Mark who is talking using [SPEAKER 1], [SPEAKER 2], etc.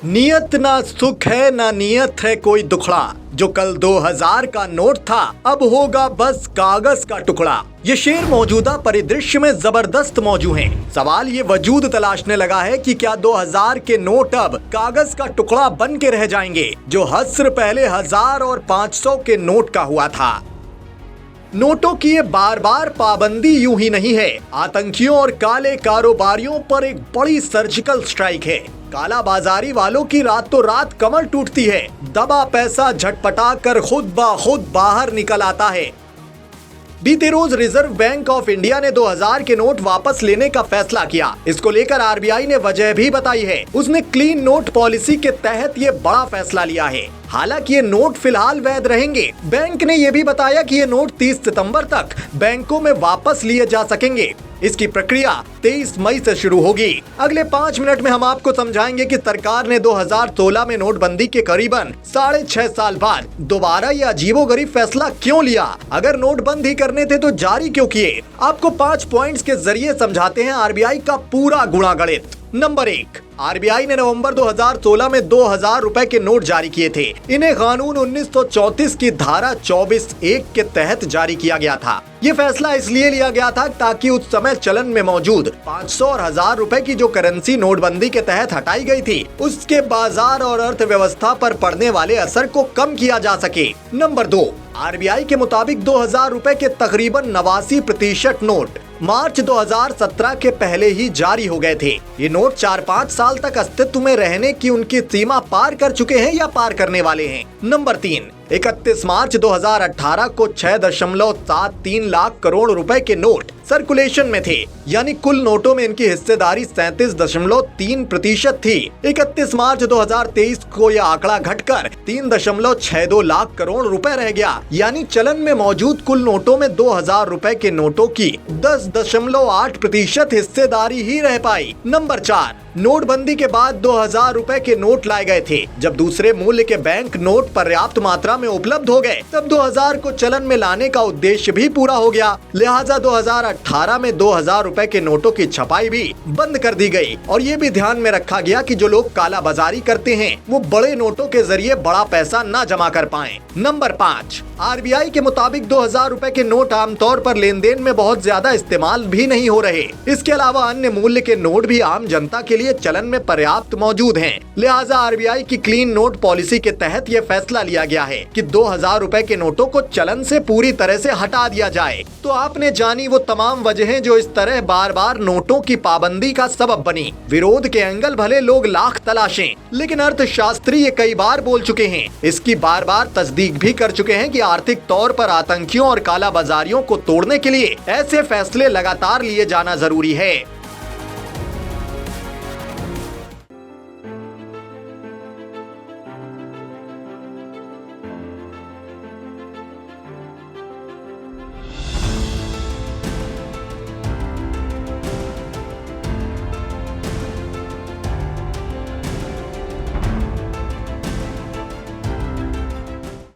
[SPEAKER 1] नियत ना सुख है ना नियत है कोई दुखड़ा, जो कल 2000 का नोट था अब होगा बस कागज का टुकड़ा। ये शेर मौजूदा परिदृश्य में जबरदस्त मौजूद हैं। सवाल ये वजूद तलाशने लगा है कि क्या 2000 के नोट अब कागज का टुकड़ा बन के रह जाएंगे, जो हस्र पहले 1000 और 500 के नोट का हुआ था। नोटों की ये बार बार पाबंदी यूं ही नहीं है, आतंकियों और काले कारोबारियों पर एक बड़ी सर्जिकल स्ट्राइक है। काला बाजारी वालों की रातों रात कमर टूटती है, दबा पैसा झटपटा कर खुद ब खुद बाहर निकल आता है। बीते रोज रिजर्व बैंक ऑफ इंडिया ने 2000 के नोट वापस लेने का फैसला किया। इसको लेकर आरबीआई ने वजह भी बताई है। उसने क्लीन नोट पॉलिसी के तहत ये बड़ा फैसला लिया है। हालांकि ये नोट फिलहाल वैध रहेंगे। बैंक ने ये भी बताया कि ये नोट 30 सितंबर तक बैंकों में वापस लिए जा सकेंगे। इसकी प्रक्रिया 23 मई से शुरू होगी। अगले 5 मिनट में हम आपको समझाएंगे कि सरकार ने 2016 में नोटबंदी के करीबन 6.5 साल बाद दोबारा ये अजीबोगरीब फैसला क्यों लिया। अगर नोट बंद ही करने थे तो जारी क्यों किए। आपको 5 पॉइंट्स के जरिए समझाते हैं आरबीआई का पूरा गुणागणित। नंबर 1, आरबीआई ने नवंबर 2016 में 2000 रुपए के नोट जारी किए थे। इन्हें कानून 1934 की धारा 24(1) के तहत जारी किया गया था। ये फैसला इसलिए लिया गया था ताकि उस समय चलन में मौजूद 500 और 1000 रुपए की जो करेंसी नोटबंदी के तहत हटाई गई थी, उसके बाजार और अर्थव्यवस्था पर पड़ने वाले असर को कम किया जा सके। नंबर 2, आरबीआई के मुताबिक 2000 रुपए के तकरीबन 89% नोट मार्च 2017 के पहले ही जारी हो गए थे। ये नोट 4-5 साल तक अस्तित्व में रहने की उनकी सीमा पार कर चुके हैं या पार करने वाले हैं। नंबर 3, 31 मार्च 2018 को 6.73 लाख करोड़ रुपए के नोट सर्कुलेशन में थे, यानी कुल नोटों में इनकी हिस्सेदारी 37.3% थी। 31 मार्च 2023 को यह आंकड़ा घटकर 3.62 लाख करोड़ रुपए रह गया, यानी चलन में मौजूद कुल नोटों में 2000 रुपए के नोटों की 10.8% हिस्सेदारी ही रह पाई। नंबर 4, नोटबंदी के बाद 2000 रुपए के नोट लाए गए थे। जब दूसरे मूल्य के बैंक नोट पर्याप्त मात्रा में उपलब्ध हो गए, तब 2000 को चलन में लाने का उद्देश्य भी पूरा हो गया। लिहाजा 2018 में 2000 रुपए के नोटों की छपाई भी बंद कर दी गई और ये भी ध्यान में रखा गया कि जो लोग काला बाजारी करते हैं वो बड़े नोटों के जरिए बड़ा पैसा न जमा कर पाएं। नंबर 5, आरबीआई के मुताबिक 2000 रुपए के नोट आमतौर पर लेन देन में बहुत ज्यादा इस्तेमाल भी नहीं हो रहे। इसके अलावा अन्य मूल्य के नोट भी आम जनता के लिए चलन में पर्याप्त मौजूद हैं। लिहाजा आरबीआई की क्लीन नोट पॉलिसी के तहत यह फैसला लिया गया है कि 2000 रुपए के नोटों को चलन से पूरी तरह से हटा दिया जाए। तो आपने जानी वो तमाम वजहें जो इस तरह बार बार नोटों की पाबंदी का सबब बनी। विरोध के एंगल भले लोग लाख तलाशें, लेकिन अर्थशास्त्री ये कई बार बोल चुके हैं, इसकी बार बार तस्दीक भी कर चुके हैं कि आर्थिक तौर पर आतंकियों और काला बाजारियों को तोड़ने के लिए ऐसे फैसले लगातार लिए जाना जरूरी है।